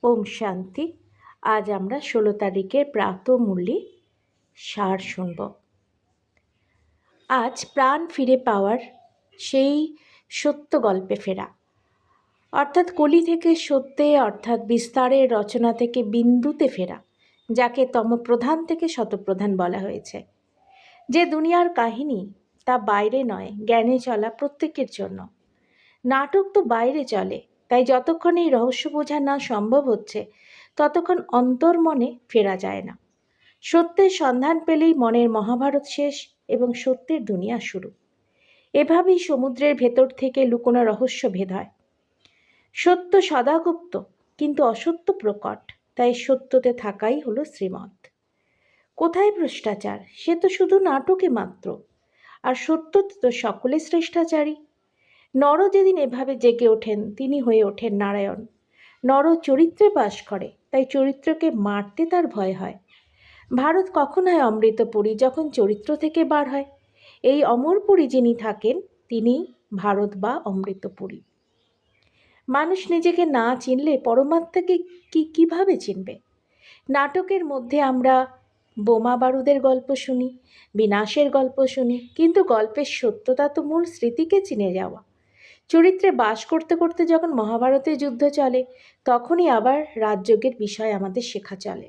ওম শান্তি। আজ আমরা 16 তারিখের প্রাতঃমূল্যে সার শুনব। আজ প্রাণ ফিরে পাওয়ার সেই সত্য গল্পে ফেরা, অর্থাৎ কলি থেকে সত্যে, অর্থাৎ বিস্তারের রচনা থেকে বিন্দুতে ফেরা, যাকে তমপ্রধান থেকে শতপ্রধান বলা হয়েছে। যে দুনিয়ার কাহিনী তা বাইরে নয়, জ্ঞানে চলা প্রত্যেকের জন্য। নাটক তো বাইরে চলে, তাই যতক্ষণ এই রহস্য বোঝা না সম্ভব হচ্ছে ততক্ষণ অন্তর্মনে ফেরা যায় না। সত্যের সন্ধান পেলেই মনের মহাভারত শেষ এবং সত্যের দুনিয়া শুরু। এভাবেই সমুদ্রের ভেতর থেকে লুকোনো রহস্য ভেদ হয়। সত্য সদাগুপ্ত, কিন্তু অসত্য প্রকট, তাই সত্যতে থাকাই হলো শ্রীমত। কোথায় ভ্রষ্টাচার? সে তো শুধু নাটকে মাত্র, আর সত্যতে তো সকলে শ্রেষ্ঠাচারী। নর যেদিন এভাবে জেগে ওঠেন তিনি হয়ে ওঠেন নারায়ণ। নর চরিত্রে বাস করে, তাই চরিত্রকে মারতে তার ভয় হয়। ভারত কখন হয় অমৃতপুরী? যখন চরিত্র থেকে বার হয়। এই অমরপুরী যিনি থাকেন তিনি ভারত বা অমৃতপুরী। মানুষ নিজেকে না চিনলে পরমাত্মাকে কিভাবে চিনবে? নাটকের মধ্যে আমরা বোমা বারুদের গল্প শুনি, বিনাশের গল্প শুনি, কিন্তু গল্পের সত্যতা তো মূল স্মৃতিকে চিনে যাওয়া। চরিত্রে বাস করতে করতে যখন মহাভারতের যুদ্ধ চলে, তখনই আবার রাজযোগের বিষয় আমাদের শেখা চলে।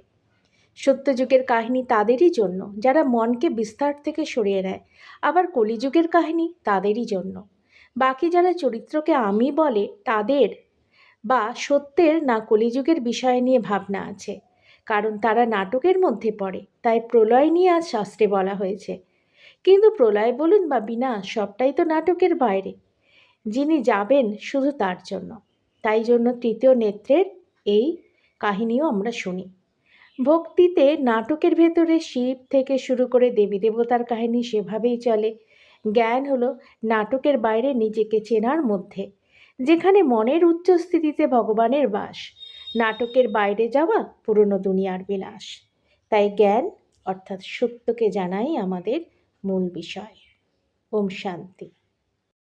সত্যযুগের কাহিনী তাদেরই জন্য যারা মনকে বিস্তার থেকে সরিয়ে নেয়, আবার কলিযুগের কাহিনী তাদেরই জন্য বাকি যারা চরিত্রকে আমি বলে তাদের, বা সত্যের না কলিযুগের বিষয় নিয়ে ভাবনা আছে, কারণ তারা নাটকের মধ্যে পড়ে। তাই প্রলয় নিয়ে আজ শাস্ত্রে বলা হয়েছে, কিন্তু প্রলয় বলুন বা বিনাশ সবটাই তো নাটকের বাইরে। যিনি যাবেন শুধু তার জন্য, তাই জন্য তৃতীয় নেত্রের এই কাহিনীও আমরা শুনি। ভক্তিতে নাটকের ভেতরে শিব থেকে শুরু করে দেবী দেবতার কাহিনী সেভাবেই চলে। জ্ঞান হলো নাটকের বাইরে নিজেকে চেনার মধ্যে, যেখানে মনের উচ্চস্থিতিতে ভগবানের বাস। নাটকের বাইরে যাওয়া পুরনো দুনিয়ার বিলাস। তাই জ্ঞান অর্থাৎ সত্যকে জানাই আমাদের মূল বিষয়। ওম শান্তি।